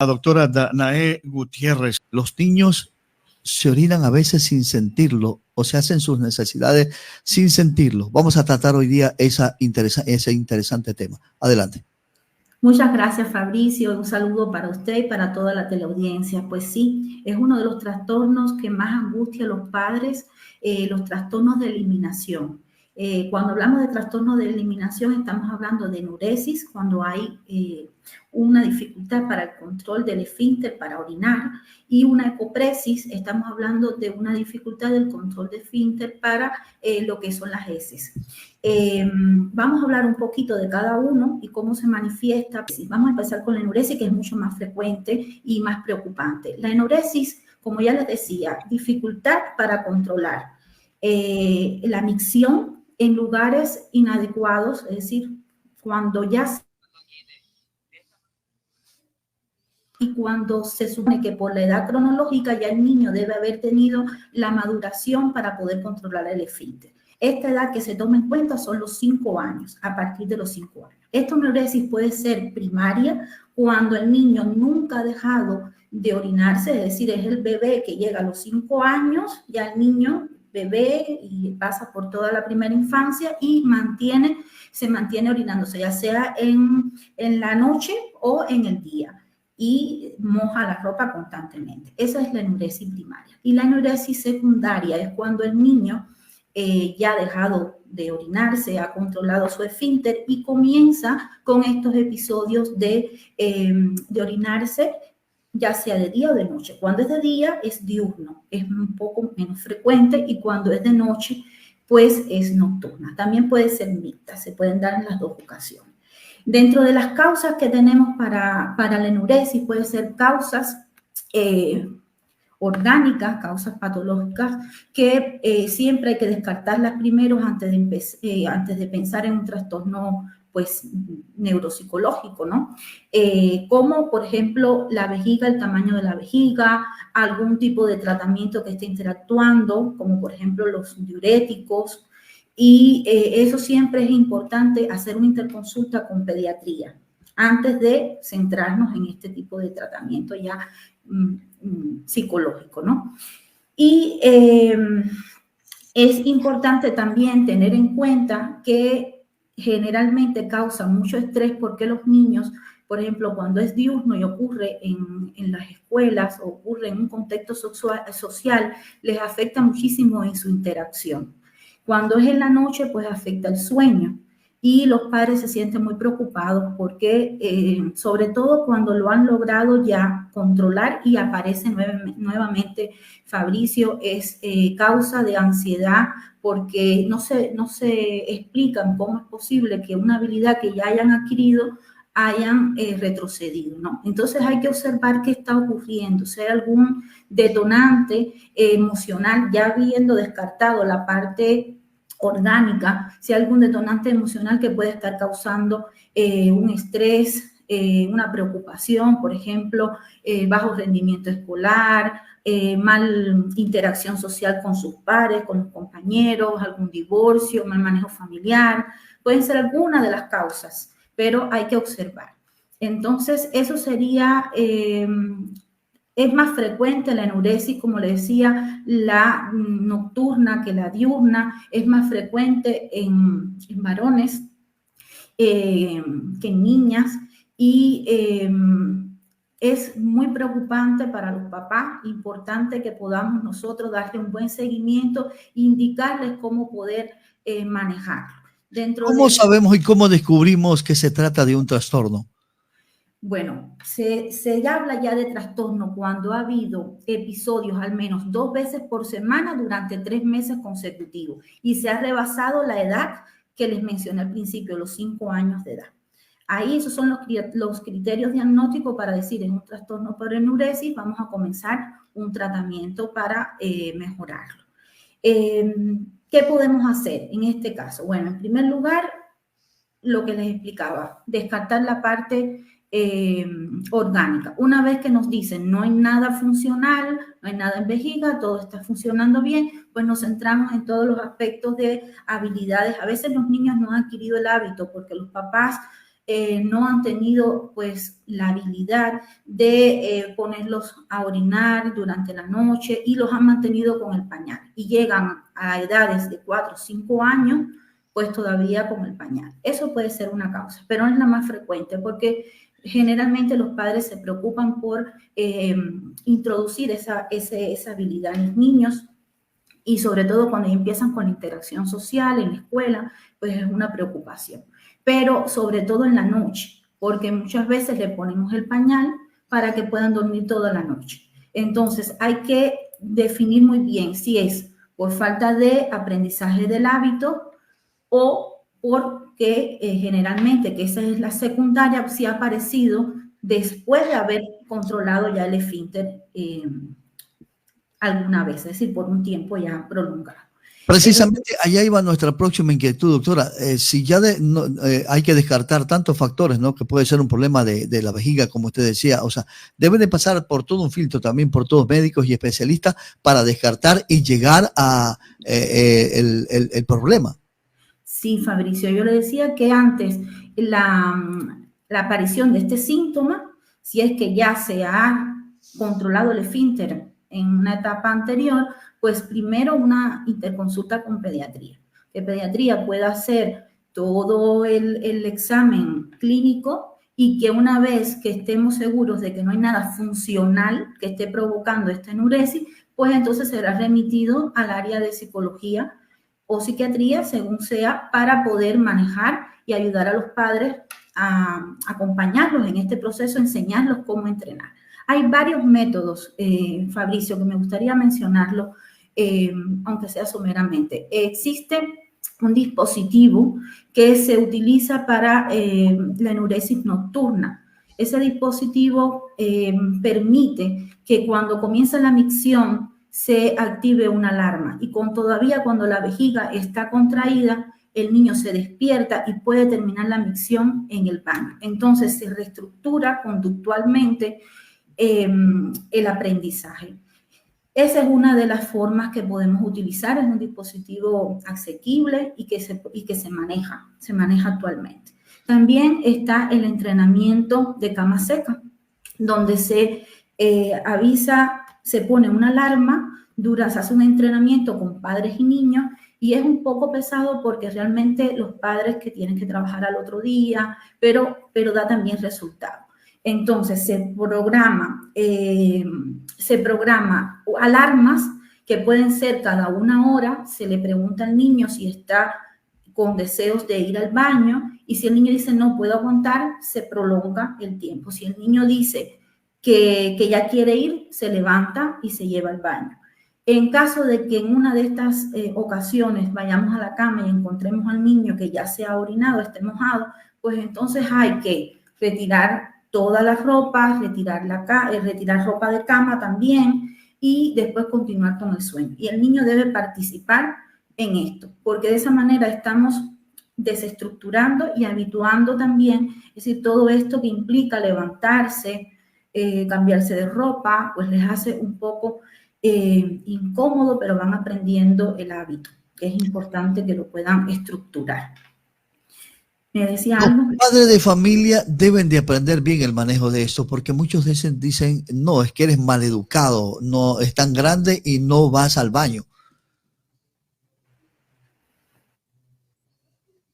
La doctora Danae Gutiérrez, los niños se orinan a veces sin sentirlo o se hacen sus necesidades sin sentirlo. Vamos a tratar hoy día ese interesante tema. Adelante. Muchas gracias, Fabricio. Un saludo para usted y para toda la teleaudiencia. Pues sí, es uno de los trastornos que más angustia a los padres, los trastornos de eliminación. Cuando hablamos de trastornos de eliminación, estamos hablando de enuresis, cuando hay una dificultad para el control del esfínter para orinar, y una ecopresis, estamos hablando de una dificultad del control del esfínter para lo que son las heces. Vamos a hablar un poquito de cada uno y cómo se manifiesta. Vamos a empezar con la enuresis, que es mucho más frecuente y más preocupante. La enuresis, como ya les decía, dificultad para controlar la micción en lugares inadecuados, es decir, cuando ya y cuando se supone que por la edad cronológica ya el niño debe haber tenido la maduración para poder controlar el esfínter. Esta edad que se toma en cuenta son los 5 años, a partir de los 5 años. Esta enuresis puede ser primaria cuando el niño nunca ha dejado de orinarse, es decir, es el bebé que llega a los 5 años, ya el niño bebé y pasa por toda la primera infancia y se mantiene orinándose, ya sea en la noche o en el día, y moja la ropa constantemente. Esa es la enuresis primaria. Y la enuresis secundaria es cuando el niño ya ha dejado de orinarse, ha controlado su esfínter y comienza con estos episodios de orinarse, ya sea de día o de noche. Cuando es de día es diurno, es un poco menos frecuente, y cuando es de noche pues es nocturna. También puede ser mixta, se pueden dar en las dos ocasiones. Dentro de las causas que tenemos para la enuresis puede ser causas orgánicas, causas patológicas, que siempre hay que descartarlas primero antes de pensar en un trastorno pues neuropsicológico, ¿no? Como por ejemplo la vejiga, el tamaño de la vejiga, algún tipo de tratamiento que esté interactuando, como por ejemplo los diuréticos, y eso siempre es importante hacer una interconsulta con pediatría antes de centrarnos en este tipo de tratamiento ya psicológico, ¿no? Y es importante también tener en cuenta que generalmente causa mucho estrés porque los niños, por ejemplo, cuando es diurno y ocurre en las escuelas o ocurre en un contexto social, les afecta muchísimo en su interacción. Cuando es en la noche, pues afecta el sueño. Y los padres se sienten muy preocupados porque, sobre todo cuando lo han logrado ya controlar y aparece nuevamente, Fabricio, es causa de ansiedad, porque no se explican cómo es posible que una habilidad que ya hayan adquirido hayan retrocedido, ¿no? Entonces hay que observar qué está ocurriendo, si hay algún detonante emocional, ya habiendo descartado la parte orgánica, si hay algún detonante emocional que puede estar causando un estrés, una preocupación, por ejemplo, bajo rendimiento escolar, mal interacción social con sus pares, con los compañeros, algún divorcio, mal manejo familiar, pueden ser algunas de las causas, pero hay que observar. Entonces, eso sería... es más frecuente la enuresis, como le decía, la nocturna que la diurna, es más frecuente en varones que en niñas, y es muy preocupante para los papás, importante que podamos nosotros darle un buen seguimiento e indicarles cómo poder manejarlo. ¿Cómo sabemos y cómo descubrimos que se trata de un trastorno? Bueno, se habla ya de trastorno cuando ha habido episodios al menos 2 veces por semana durante 3 meses consecutivos y se ha rebasado la edad que les mencioné al principio, los 5 años de edad. Ahí esos son los criterios diagnósticos para decir en un trastorno por enuresis vamos a comenzar un tratamiento para mejorarlo. ¿Qué podemos hacer en este caso? Bueno, en primer lugar, lo que les explicaba, descartar la parte orgánica. Una vez que nos dicen no hay nada funcional, no hay nada en vejiga, todo está funcionando bien, pues nos centramos en todos los aspectos de habilidades. A veces los niños no han adquirido el hábito porque los papás no han tenido pues la habilidad de ponerlos a orinar durante la noche y los han mantenido con el pañal y llegan a edades de 4 o 5 años pues todavía con el pañal. Eso puede ser una causa, pero no es la más frecuente porque generalmente los padres se preocupan por introducir esa habilidad en los niños y sobre todo cuando empiezan con la interacción social en la escuela, pues es una preocupación. Pero sobre todo en la noche, porque muchas veces le ponemos el pañal para que puedan dormir toda la noche. Entonces hay que definir muy bien si es por falta de aprendizaje del hábito o porque generalmente, que esa es la secundaria, si ha aparecido después de haber controlado ya el esfínter alguna vez, es decir, por un tiempo ya prolongado. Precisamente allá iba nuestra próxima inquietud, doctora. Si ya hay que descartar tantos factores, ¿no? Que puede ser un problema de la vejiga, como usted decía. O sea, debe de pasar por todo un filtro también, por todos médicos y especialistas para descartar y llegar a el problema. Sí, Fabricio, yo le decía que antes la aparición de este síntoma, si es que ya se ha controlado el esfínter en una etapa anterior, pues primero una interconsulta con pediatría. Que pediatría pueda hacer todo el examen clínico y que una vez que estemos seguros de que no hay nada funcional que esté provocando esta enuresis, pues entonces será remitido al área de psicología o psiquiatría, según sea, para poder manejar y ayudar a los padres a acompañarlos en este proceso, enseñarlos cómo entrenar. Hay varios métodos, Fabricio, que me gustaría mencionarlo, aunque sea someramente. Existe un dispositivo que se utiliza para la enuresis nocturna. Ese dispositivo permite que cuando comienza la micción se active una alarma y todavía cuando la vejiga está contraída, el niño se despierta y puede terminar la micción en el baño. Entonces se reestructura conductualmente el aprendizaje. Esa es una de las formas que podemos utilizar, es un dispositivo asequible y que se maneja actualmente. También está el entrenamiento de cama seca, donde se avisa, se pone una alarma, se hace un entrenamiento con padres y niños y es un poco pesado porque realmente los padres que tienen que trabajar al otro día, pero da también resultado. Entonces se programa alarmas que pueden ser cada 1 hora, se le pregunta al niño si está con deseos de ir al baño y si el niño dice no puedo aguantar, se prolonga el tiempo. Si el niño dice que ya quiere ir, se levanta y se lleva al baño. En caso de que en una de estas ocasiones vayamos a la cama y encontremos al niño que ya se ha orinado, esté mojado, pues entonces hay que retirar toda la ropa, retirar ropa de cama también y después continuar con el sueño. Y el niño debe participar en esto, porque de esa manera estamos desestructurando y habituando también, es decir, todo esto que implica levantarse, cambiarse de ropa, pues les hace un poco incómodo, pero van aprendiendo el hábito, que es importante que lo puedan estructurar. ¿Me decía algo? Los padres de familia deben de aprender bien el manejo de esto, porque muchos dicen, no, es que eres maleducado, no es tan grande y no vas al baño.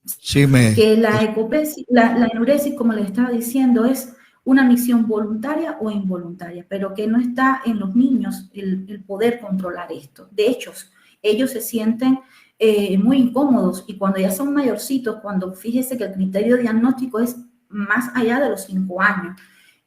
Sí, que la enuresis, como les estaba diciendo, es una micción voluntaria o involuntaria, pero que no está en los niños el poder controlar esto. De hecho, ellos se sienten muy incómodos y cuando ya son mayorcitos, cuando fíjese que el criterio diagnóstico es más allá de los 5 años,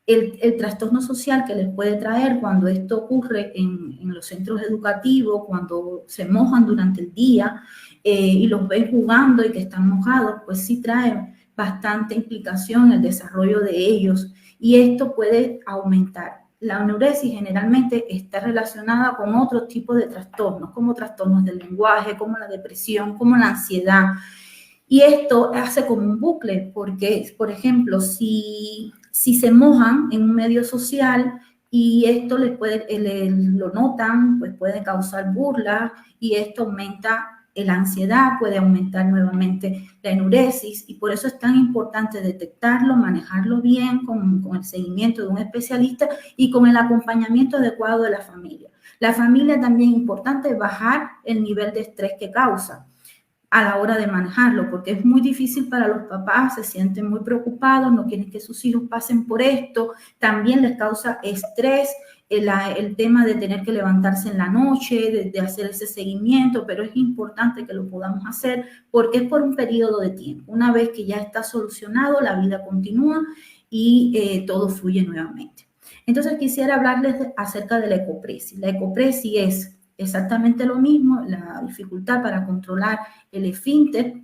el trastorno social que les puede traer cuando esto ocurre en los centros educativos, cuando se mojan durante el día y los ven jugando y que están mojados, pues sí trae bastante implicación en el desarrollo de ellos y esto puede aumentar. La enuresis generalmente está relacionada con otros tipos de trastornos, como trastornos del lenguaje, como la depresión, como la ansiedad. Y esto hace como un bucle, porque, por ejemplo, si se mojan en un medio social y esto lo notan, pues puede causar burla y esto aumenta la ansiedad, puede aumentar nuevamente la enuresis, y por eso es tan importante detectarlo, manejarlo bien con el seguimiento de un especialista y con el acompañamiento adecuado de la familia. La familia también es importante bajar el nivel de estrés que causa a la hora de manejarlo, porque es muy difícil para los papás, se sienten muy preocupados, no quieren que sus hijos pasen por esto, también les causa estrés el tema de tener que levantarse en la noche, de hacer ese seguimiento, pero es importante que lo podamos hacer porque es por un periodo de tiempo. Una vez que ya está solucionado, la vida continúa y todo fluye nuevamente. Entonces quisiera hablarles acerca de la ecopresis. La ecopresis es exactamente lo mismo, la dificultad para controlar el esfínter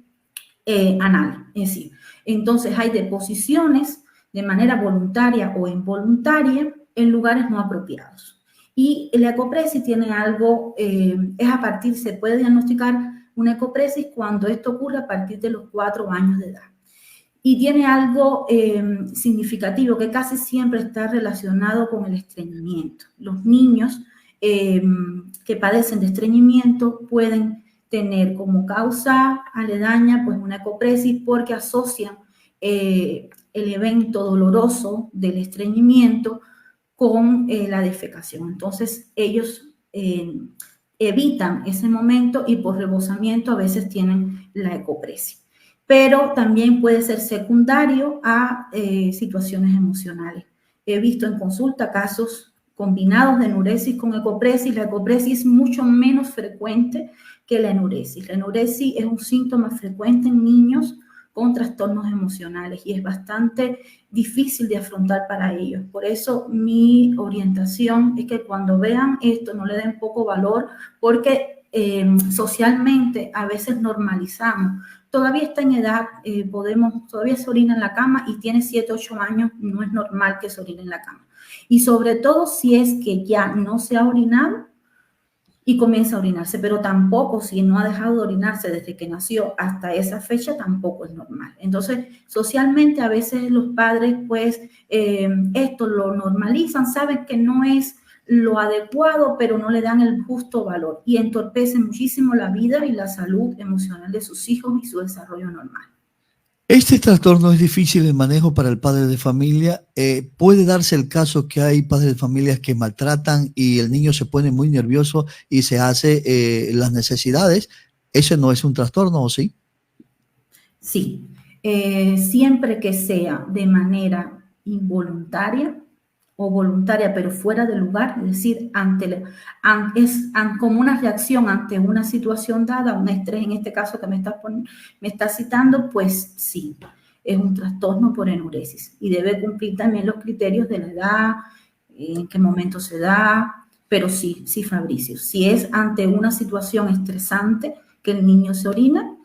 anal. Es decir, entonces hay deposiciones de manera voluntaria o involuntaria en lugares no apropiados. Y la ecopresis tiene algo, se puede diagnosticar una ecopresis cuando esto ocurre a partir de los 4 años de edad. Y tiene algo significativo que casi siempre está relacionado con el estreñimiento. Los niños que padecen de estreñimiento pueden tener como causa aledaña pues una ecopresis porque asocian el evento doloroso del estreñimiento con la defecación. Entonces ellos evitan ese momento y por rebosamiento a veces tienen la ecopresis. Pero también puede ser secundario a situaciones emocionales. He visto en consulta casos combinados de enuresis con ecopresis. La ecopresis es mucho menos frecuente que la enuresis. La enuresis es un síntoma frecuente en niños con trastornos emocionales y es bastante difícil de afrontar para ellos. Por eso mi orientación es que cuando vean esto no le den poco valor porque socialmente a veces normalizamos. Todavía está en edad, todavía se orina en la cama y tiene 7, 8 años, no es normal que se orine en la cama. Y sobre todo si es que ya no se ha orinado y comienza a orinarse, pero tampoco si no ha dejado de orinarse desde que nació hasta esa fecha, tampoco es normal. Entonces, socialmente a veces los padres pues esto lo normalizan, saben que no es lo adecuado, pero no le dan el justo valor y entorpecen muchísimo la vida y la salud emocional de sus hijos y su desarrollo normal. Este trastorno es difícil de manejo para el padre de familia. Puede darse el caso que hay padres de familias que maltratan y el niño se pone muy nervioso y se hace las necesidades. ¿Ese no es un trastorno o sí? Sí, siempre que sea de manera involuntaria o voluntaria, pero fuera de lugar, es decir, como una reacción ante una situación dada, un estrés en este caso que me está citando, pues sí, es un trastorno por enuresis y debe cumplir también los criterios de la edad, en qué momento se da, pero sí, Fabricio, si es ante una situación estresante que el niño se orina,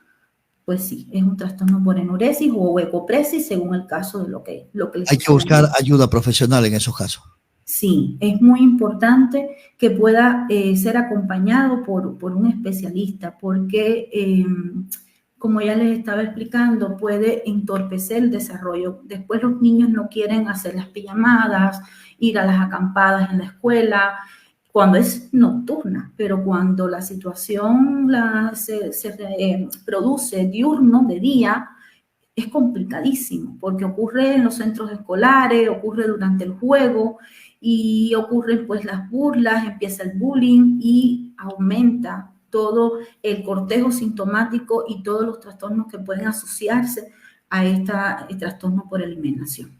pues sí, es un trastorno por enuresis o ecopresis según el caso de lo que le Hay que buscar ayuda profesional en esos casos. Sí, es muy importante que pueda ser acompañado por un especialista porque, como ya les estaba explicando, puede entorpecer el desarrollo. Después los niños no quieren hacer las pijamadas, ir a las acampadas en la escuela, cuando es nocturna, pero cuando la situación se produce diurno, de día, es complicadísimo, porque ocurre en los centros escolares, ocurre durante el juego y ocurren pues las burlas, empieza el bullying y aumenta todo el cortejo sintomático y todos los trastornos que pueden asociarse a este trastorno por eliminación.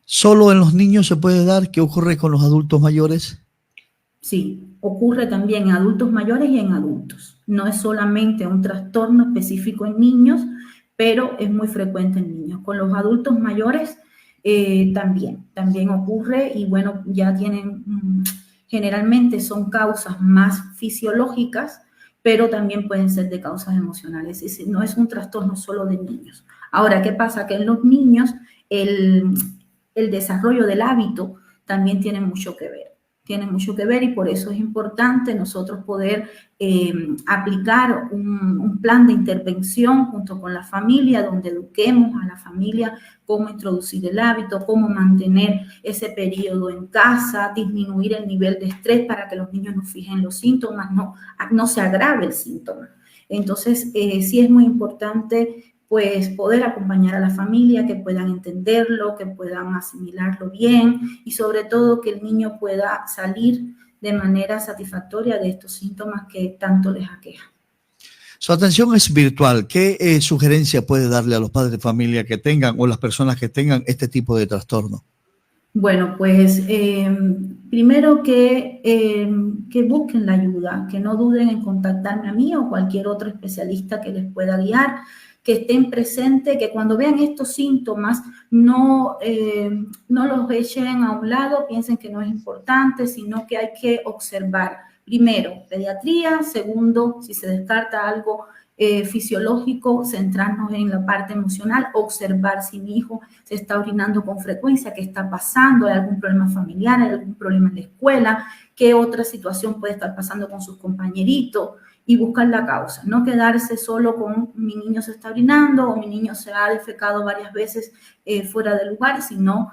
¿Solo en los niños se puede dar? ¿Qué ocurre con los adultos mayores? Sí, ocurre también en adultos mayores y en adultos. No es solamente un trastorno específico en niños, pero es muy frecuente en niños. Con los adultos mayores también ocurre y bueno, ya tienen, generalmente son causas más fisiológicas, pero también pueden ser de causas emocionales. Es decir, no es un trastorno solo de niños. Ahora, ¿qué pasa? Que en los niños el desarrollo del hábito también tiene mucho que ver. Y por eso es importante nosotros poder aplicar un plan de intervención junto con la familia, donde eduquemos a la familia cómo introducir el hábito, cómo mantener ese periodo en casa, disminuir el nivel de estrés para que los niños no fijen los síntomas, no se agrave el síntoma. Entonces, sí es muy importante pues poder acompañar a la familia, que puedan entenderlo, que puedan asimilarlo bien y sobre todo que el niño pueda salir de manera satisfactoria de estos síntomas que tanto les aquejan. Su atención es virtual. ¿Qué sugerencia puede darle a los padres de familia que tengan o las personas que tengan este tipo de trastorno? Bueno, pues primero que busquen la ayuda, que no duden en contactarme a mí o cualquier otro especialista que les pueda guiar, que estén presentes, que cuando vean estos síntomas no los echen a un lado, piensen que no es importante, sino que hay que observar. Primero, pediatría. Segundo, si se descarta algo fisiológico, centrarnos en la parte emocional, observar si mi hijo se está orinando con frecuencia, qué está pasando, hay algún problema familiar, hay algún problema en la escuela, qué otra situación puede estar pasando con sus compañeritos y buscar la causa. No quedarse solo con mi niño se está orinando o mi niño se ha defecado varias veces fuera del lugar, sino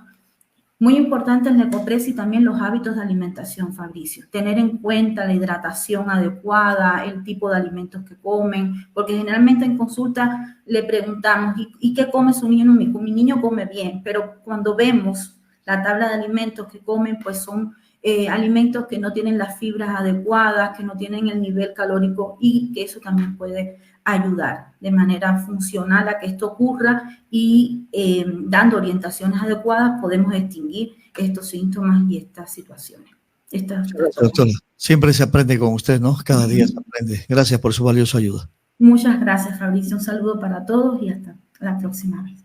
muy importante el Ecopress y también los hábitos de alimentación, Fabricio. Tener en cuenta la hidratación adecuada, el tipo de alimentos que comen, porque generalmente en consulta le preguntamos, ¿y qué come su niño? No, mi niño come bien, pero cuando vemos la tabla de alimentos que comen, pues son alimentos que no tienen las fibras adecuadas, que no tienen el nivel calórico y que eso también puede ayudar de manera funcional a que esto ocurra y dando orientaciones adecuadas podemos extinguir estos síntomas y estas situaciones. Doctora, siempre se aprende con usted, ¿no? Cada día se aprende. Gracias por su valiosa ayuda. Muchas gracias, Fabricio. Un saludo para todos y hasta la próxima vez.